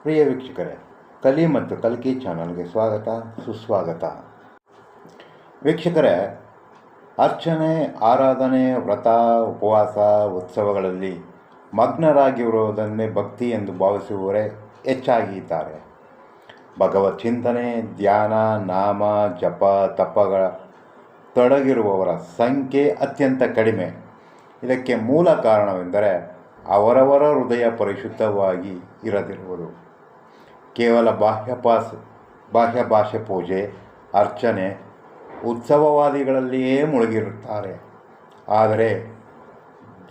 ಪ್ರಿಯ ವೀಕ್ಷಕರೇ, ಕಲಿ ಮತ್ತು ಕಲ್ಕಿ ಚಾನಲ್ಗೆ ಸ್ವಾಗತ ಸುಸ್ವಾಗತ. ವೀಕ್ಷಕರೇ, ಅರ್ಚನೆ, ಆರಾಧನೆ, ವ್ರತ, ಉಪವಾಸ, ಉತ್ಸವಗಳಲ್ಲಿ ಮಗ್ನರಾಗಿರುವುದನ್ನೇ ಭಕ್ತಿ ಎಂದು ಭಾವಿಸುವವರೇ ಹೆಚ್ಚಾಗಿದ್ದಾರೆ. ಭಗವತ್ ಚಿಂತನೆ, ಧ್ಯಾನ, ನಾಮ ಜಪ, ತಪಗಳ ತೊಡಗಿರುವವರ ಸಂಖ್ಯೆ ಅತ್ಯಂತ ಕಡಿಮೆ. ಇದಕ್ಕೆ ಮೂಲ ಕಾರಣವೆಂದರೆ ಅವರವರ ಹೃದಯ ಪರಿಶುದ್ಧವಾಗಿ ಇರದಿರುವುದು. ಕೇವಲ ಬಾಹ್ಯ ಭಾಷೆ ಪೂಜೆ, ಅರ್ಚನೆ, ಉತ್ಸವವಾದಿಗಳಲ್ಲಿಯೇ ಮುಳುಗಿರುತ್ತಾರೆ. ಆದರೆ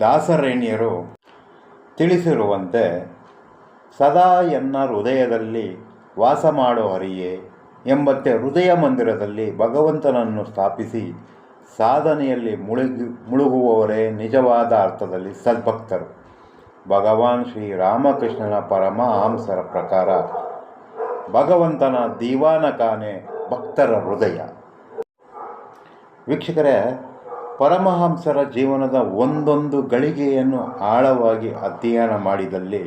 ದಾಸರೇಣಿಯರು ತಿಳಿಸಿರುವಂತೆ ಸದಾ ಎನ್ನ ಹೃದಯದಲ್ಲಿ ವಾಸ ಮಾಡೋ ಹರಿಯೇ ಎಂಬಂತೆ ಹೃದಯ ಮಂದಿರದಲ್ಲಿ ಭಗವಂತನನ್ನು ಸ್ಥಾಪಿಸಿ ಸಾಧನೆಯಲ್ಲಿ ಮುಳುಗುವವರೇ ನಿಜವಾದ ಅರ್ಥದಲ್ಲಿ ಸದ್ಭಕ್ತರು. ಭಗವಾನ್ ಶ್ರೀರಾಮಕೃಷ್ಣನ ಪರಮಹಂಸರ ಪ್ರಕಾರ ಭಗವಂತನ ದಿವಾನಖಾನೆ ಭಕ್ತರ ಹೃದಯ. ವೀಕ್ಷಕರೇ, ಪರಮಹಂಸರ ಜೀವನದ ಒಂದೊಂದು ಗಳಿಗೆಯನ್ನು ಆಳವಾಗಿ ಅಧ್ಯಯನ ಮಾಡಿದಲ್ಲಿ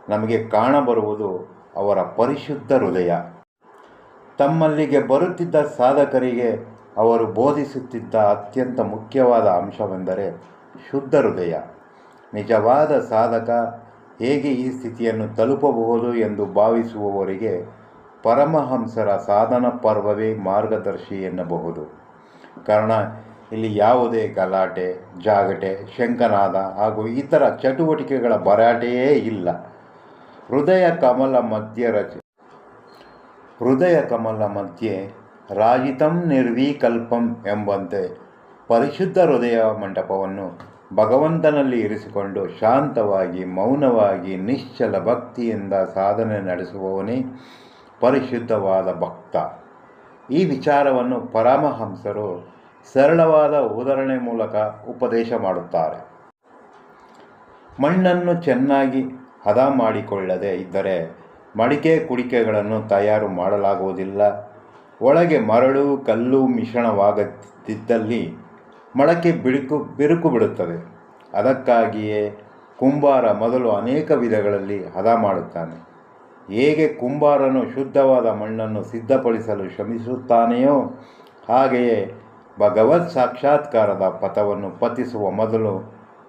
ನಮಗೆ ಕಾಣಬರುವುದು ಅವರ ಪರಿಶುದ್ಧ ಹೃದಯ. ತಮ್ಮಲ್ಲಿಗೆ ಬರುತ್ತಿದ್ದ ಸಾಧಕರಿಗೆ ಅವರು ಬೋಧಿಸುತ್ತಿದ್ದ ಅತ್ಯಂತ ಮುಖ್ಯವಾದ ಅಂಶವೆಂದರೆ ಶುದ್ಧ ಹೃದಯ. ನಿಜವಾದ ಸಾಧಕ ಹೇಗೆ ಈ ಸ್ಥಿತಿಯನ್ನು ತಲುಪಬಹುದು ಎಂದು ಭಾವಿಸುವವರಿಗೆ ಪರಮಹಂಸರ ಸಾಧನ ಪರ್ವವೇ ಮಾರ್ಗದರ್ಶಿ ಎನ್ನಬಹುದು. ಕಾರಣ, ಇಲ್ಲಿ ಯಾವುದೇ ಗಲಾಟೆ, ಜಾಗಟೆ, ಶಂಕನಾದ ಹಾಗೂ ಇತರ ಚಟುವಟಿಕೆಗಳ ಭರಾಟೆಯೇ ಇಲ್ಲ. ಹೃದಯ ಕಮಲ ಮಧ್ಯೆ ರಾಜಿತಂ ನಿರ್ವಿಕಲ್ಪಂ ಎಂಬಂತೆ ಪರಿಶುದ್ಧ ಹೃದಯ ಮಂಟಪವನ್ನು ಭಗವಂತನಲ್ಲಿ ಇರಿಸಿಕೊಂಡು ಶಾಂತವಾಗಿ, ಮೌನವಾಗಿ, ನಿಶ್ಚಲ ಭಕ್ತಿಯಿಂದ ಸಾಧನೆ ನಡೆಸುವವನೇ ಪರಿಶುದ್ಧವಾದ ಭಕ್ತ. ಈ ವಿಚಾರವನ್ನು ಪರಮಹಂಸರು ಸರಳವಾದ ಉದಾಹರಣೆ ಮೂಲಕ ಉಪದೇಶ ಮಾಡುತ್ತಾರೆ. ಮಣ್ಣನ್ನು ಚೆನ್ನಾಗಿ ಹದ ಮಾಡಿಕೊಳ್ಳದೆ ಇದ್ದರೆ ಮಡಿಕೆ ಕುಡಿಕೆಗಳನ್ನು ತಯಾರು ಮಾಡಲಾಗುವುದಿಲ್ಲ. ಒಳಗೆ ಮರಳು ಕಲ್ಲು ಮಿಶ್ರಣವಾಗದಿದ್ದಲ್ಲಿ ಮಡಕೆ ಬಿರುಕು ಬಿಡುತ್ತದೆ. ಅದಕ್ಕಾಗಿಯೇ ಕುಂಬಾರ ಮೊದಲು ಅನೇಕ ವಿಧಗಳಲ್ಲಿ ಹದ ಮಾಡುತ್ತಾನೆ. ಹೇಗೆ ಕುಂಬಾರನು ಶುದ್ಧವಾದ ಮಣ್ಣನ್ನು ಸಿದ್ಧಪಡಿಸಲು ಶ್ರಮಿಸುತ್ತಾನೆಯೋ ಹಾಗೆಯೇ ಭಗವತ್ ಸಾಕ್ಷಾತ್ಕಾರದ ಪಥವನ್ನು ಪತಿಸುವ ಮೊದಲು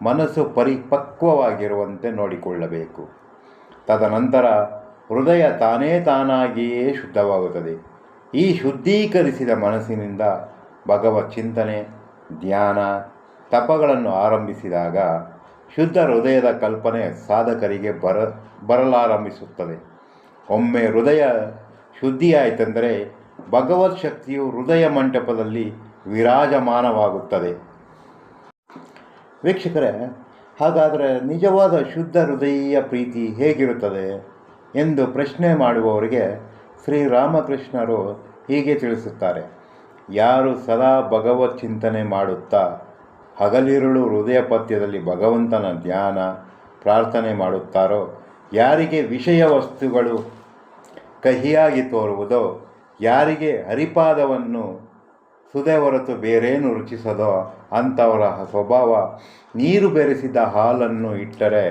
ಮನಸ್ಸು ಪರಿಪಕ್ವವಾಗಿರುವಂತೆ ನೋಡಿಕೊಳ್ಳಬೇಕು. ತದನಂತರ ಹೃದಯ ತಾನಾಗಿಯೇ ಶುದ್ಧವಾಗುತ್ತದೆ. ಈ ಶುದ್ಧೀಕರಿಸಿದ ಮನಸ್ಸಿನಿಂದ ಭಗವತ್ ಚಿಂತನೆ, ಧ್ಯಾನ, ತಪಗಳನ್ನು ಆರಂಭಿಸಿದಾಗ ಶುದ್ಧ ಹೃದಯದ ಕಲ್ಪನೆ ಸಾಧಕರಿಗೆ ಬರಲಾರಂಭಿಸುತ್ತದೆ. ಒಮ್ಮೆ ಹೃದಯ ಶುದ್ಧಿಯಾಯಿತೆಂದರೆ ಭಗವತ್ ಶಕ್ತಿಯು ಹೃದಯ ಮಂಟಪದಲ್ಲಿ ವಿರಾಜಮಾನವಾಗುತ್ತದೆ. ವೀಕ್ಷಕರೇ, ಹಾಗಾದರೆ ನಿಜವಾದ ಶುದ್ಧ ಹೃದಯ ಪ್ರೀತಿ ಹೇಗಿರುತ್ತದೆ ಎಂದು ಪ್ರಶ್ನೆ ಮಾಡುವವರಿಗೆ ಶ್ರೀರಾಮಕೃಷ್ಣರು ಹೀಗೆ ತಿಳಿಸುತ್ತಾರೆ. ಯಾರು ಸದಾ ಭಗವತ್ ಚಿಂತನೆ ಮಾಡುತ್ತಾ ಹಗಲಿರುಳು ಹೃದಯ ಪಥ್ಯದಲ್ಲಿ ಭಗವಂತನ ಧ್ಯಾನ, ಪ್ರಾರ್ಥನೆ ಮಾಡುತ್ತಾರೋ, ಯಾರಿಗೆ ವಿಷಯ ವಸ್ತುಗಳು ಕಹಿಯಾಗಿ ತೋರುವುದೋ, ಯಾರಿಗೆ ಹರಿಪಾದವನ್ನು ಸುದೆ ಹೊರತು ಬೇರೇನು ರುಚಿಸದೋ ಅಂಥವರ ಸ್ವಭಾವ ನೀರು ಬೆರೆಸಿದ ಹಾಲನ್ನು ಇಟ್ಟರೆ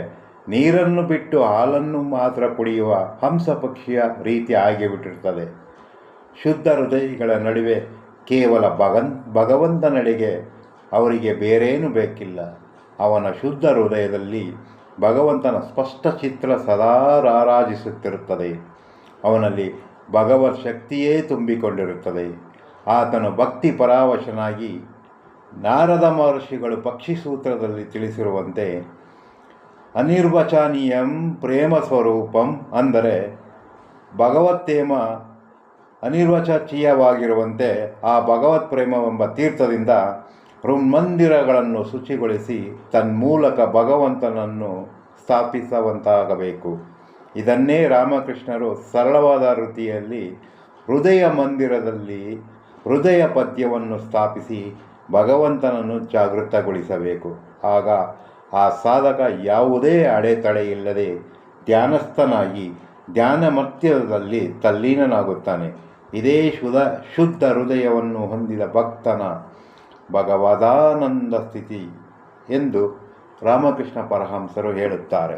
ನೀರನ್ನು ಬಿಟ್ಟು ಹಾಲನ್ನು ಮಾತ್ರ ಕುಡಿಯುವ ಹಂಸ ಪಕ್ಷಿಯ ರೀತಿ ಆಗಿಬಿಟ್ಟಿರುತ್ತದೆ. ಶುದ್ಧ ಹೃದಯಗಳ ನಡುವೆ ಕೇವಲ ಭಗವಂತನೆಡೆಗೆ ಅವರಿಗೆ ಬೇರೇನೂ ಬೇಕಿಲ್ಲ. ಅವನ ಶುದ್ಧ ಹೃದಯದಲ್ಲಿ ಭಗವಂತನ ಸ್ಪಷ್ಟ ಚಿತ್ರ ಸದಾ ರಾರಾಜಿಸುತ್ತಿರುತ್ತದೆ. ಅವನಲ್ಲಿ ಭಗವತ್ ಶಕ್ತಿಯೇ ತುಂಬಿಕೊಂಡಿರುತ್ತದೆ. ಆತನು ಭಕ್ತಿ ಪರಾವಶನಾಗಿ ನಾರದ ಮಹರ್ಷಿಗಳು ಪಕ್ಷಿ ಸೂತ್ರದಲ್ಲಿ ತಿಳಿಸಿರುವಂತೆ ಅನಿರ್ವಚನೀಯಂ ಪ್ರೇಮ ಸ್ವರೂಪಂ, ಅಂದರೆ ಭಗವತ್ತೇಮ ಅನಿರ್ವಚನೀಯವಾಗಿರುವಂತೆ ಆ ಭಗವತ್ ಪ್ರೇಮವೆಂಬ ತೀರ್ಥದಿಂದ ಹೃನ್ಮಂದಿರಗಳನ್ನು ಶುಚಿಗೊಳಿಸಿ ತನ್ಮೂಲಕ ಭಗವಂತನನ್ನು ಸ್ಥಾಪಿಸುವಂತಾಗಬೇಕು. ಇದನ್ನೇ ರಾಮಕೃಷ್ಣರು ಸರಳವಾದ ರೀತಿಯಲ್ಲಿ ಹೃದಯ ಮಂದಿರದಲ್ಲಿ ಹೃದಯ ಪದ್ಯವನ್ನು ಸ್ಥಾಪಿಸಿ ಭಗವಂತನನ್ನು ಜಾಗೃತಗೊಳಿಸಬೇಕು. ಆಗ ಆ ಸಾಧಕ ಯಾವುದೇ ಅಡೆತಡೆಯಿಲ್ಲದೆ ಧ್ಯಾನಸ್ಥನಾಗಿ ಧ್ಯಾನ ಮಧ್ಯದಲ್ಲಿ ತಲ್ಲೀನನಾಗುತ್ತಾನೆ. ಇದೇ ಶುದ್ಧ ಹೃದಯವನ್ನು ಹೊಂದಿದ ಭಕ್ತನ ಭಗವದಾನಂದ ಸ್ಥಿತಿ ಎಂದು ರಾಮಕೃಷ್ಣ ಪರಮಹಂಸರು ಹೇಳುತ್ತಾರೆ.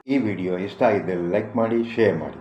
ಈ ವಿಡಿಯೋ ಇಷ್ಟ ಆಗಿದ್ದಲ್ಲಿ ಲೈಕ್ ಮಾಡಿ, ಶೇರ್ ಮಾಡಿ.